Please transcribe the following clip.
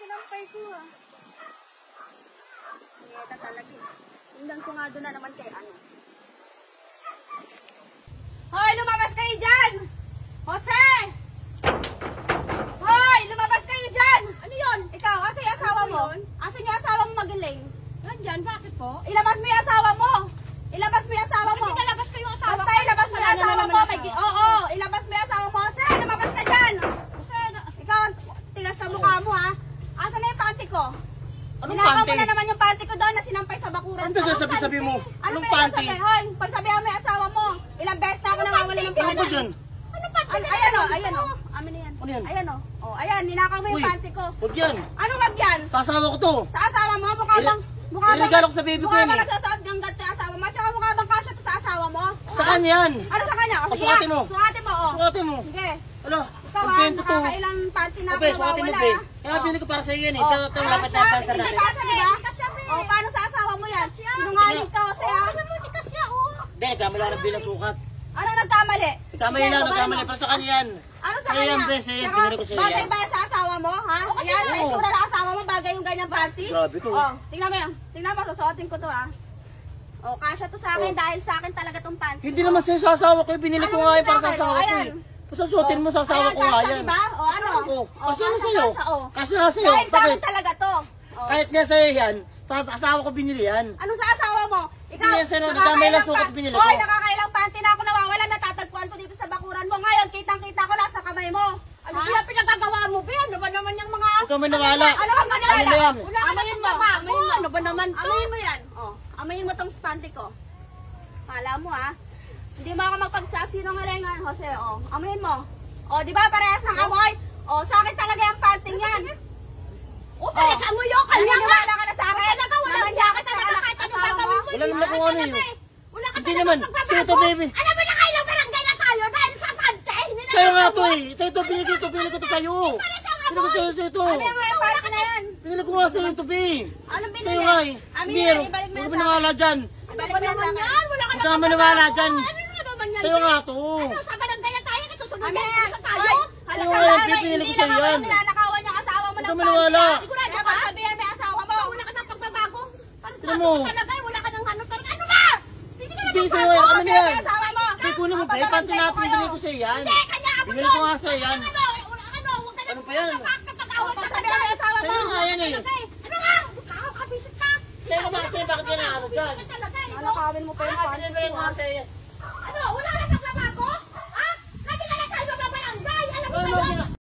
sinampay ko ah. Ngeta talaga. Tingnan ko nga doon na naman kay ano. Hoy, lumabas kayo dyan! Jose! Hoy, lumabas kayo dyan! Ano yun? Ikaw, asa yung asawa mo? Asa yung asawa mo magaling? Nandyan, bakit po? Ilabas mo yung asawa mo! Ilabas mo yung asawa mo! Bakit nalabas kayo yung asawa mo? Basta ilabas mo yung asawa mo! Oo, ilabas mo yung asawa mo! Jose, lumabas ka dyan! Jose, ikaw, tigas sa mukha mo ha! Asa na yung panty ko? Anong panty? Mo na naman yung panty ko doon na sinampay sa bakuran. Ano ba sabi-sabi mo? Anong panty? Hoy, pagsabihan mo yung asawa mo. Ilang beses na ako nawawala ng panty. Ano ba dyan? Anong panty? Ayan o, ayan o. Amin na yan. Ano yan? Ayan o. O, ayan, ninakaw mo yung panty ko. Huwag yan. Ano wag yan? Sa asawa ko to. Sa asawa mo? Mukha bang... Niligalo ko sa baby ko yan eh. Mukha bang nagsasaot ng ganito yung asawa mo? Tsaka mukha bang kasya to sa asawa mo? Sa kanya yan. Ano sa kanya? O, sukatin mo. Sukatin mo, o. Sukatin mo. Sige. Ano? Ikaw ha, nakakailang panty na ako Obe, sukatin mo be. Kaya binili ko para sa iyo yan eh. Ito lapit na panser natin. O, paano sa asawa mo yan? Sinungaling ka kasi ha? Ano mo, di kasya o. Hindi, nagkamali ako ng bilang sukat. Ano nagkamali? Nagkamali lang, nagkamali. Para sa kanya yan. Ano sa Sa'yo kanya? yan, be. Sa'yo yan. Pinili ko sa'yo yan. Bagay ba yan sa asawa mo, ha? Ayan, sa itsura ng asawa mo, bagay yung ganyang panty. Grabe to. Oh, tingnan mo yan. Tingnan mo, susuotin ko to, ha? O, kasya to sa akin dahil sa akin talaga tong panty. Hindi naman sa'yo sa asawa ko. Binili ko nga yan para sa asawa ko eh. Pasusutin mo sa asawa ko nga yan. Diba? O, ano? Kasi na sa'yo. Kasi na sa'yo. Dahil sa akin talaga to. Kahit nga sa'yo yan, sa asawa ko binili yan. Ano sa asawa mo? Ikaw, Hindi yan sa'yo, nagkamailang sukat binili ko. Hoy, nakakailang panty na ako nawawala, natatagpuan ko dito sa bakuran mo. Ngayon, kitang-kita ko nasa kamay mo. Ano ba pinagagawa mo, Be? Ano ba naman yung mga... Huwag kami nawala. Ano ba nawala? Ano yan? Amayin mo. Amayin mo. Ano ba naman to? Amayin mo yan. Oh, amayin mo tong panty ko. Kala mo, ha? Hindi mo ako magpagsasinungalingan, Jose. Oh, amayin mo. Oh, di ba parehas ng amoy? Oh, sa akin talaga yung panty yan. Oh, parehas amoy yung kanya nga. Wala ka na sa akin. Wala ka talaga kahit ano gagawin mo. Wala naman ako ano eh. Wala ka Hindi talaga naman. magbabago. Sa'yo to, baby. Alam mo na kayo, barangay na tayo dahil sa panty. Sa'yo nga to eh. Sa'yo to, binili ko to sa'yo. Binili ko sa'yo to. Ano yung panty na yan? Binili ko nga sa'yo to, be. Anong binili? Sa'yo nga eh. Amin Meron. yan, ibalik mo Huwag yan mo sa nawala dyan. Ibalik mo yan sa akin. Huwag ka naman nawala dyan. Ano naman yan? Sa'yo nga to. Ano, sa barangay na tayo, nagsusunod yan sa tayo? Sa'yo nga yan, pinili ko sa'yo yan. Hindi nanakawan yung asawa mo Huwag ng ka manawala. Sigurado ka? Sabihan mo yung asawa mo. Wala ka ng pagbabago. Tignan mo. Talaga, wala ka ng ano talaga. Ano ba? Hindi ka Hindi na sa'yo yan. Ano yan? asawa mo. Hindi ko naman ba? Panty natin, binili ko sa'yo yan. Hindi, kanya ako Binili ko nga sa'yo yan. Ano pa yan? Kapag-awat ka sabihan mo yung asawa mo. Sa'yo nga yan eh. Ano nga? Kabisit ka. Sa'yo naman kasi bakit ka nakakabog yan? Nalakawin mo pa yung panty Binili ko ko. nga sa'yo yan.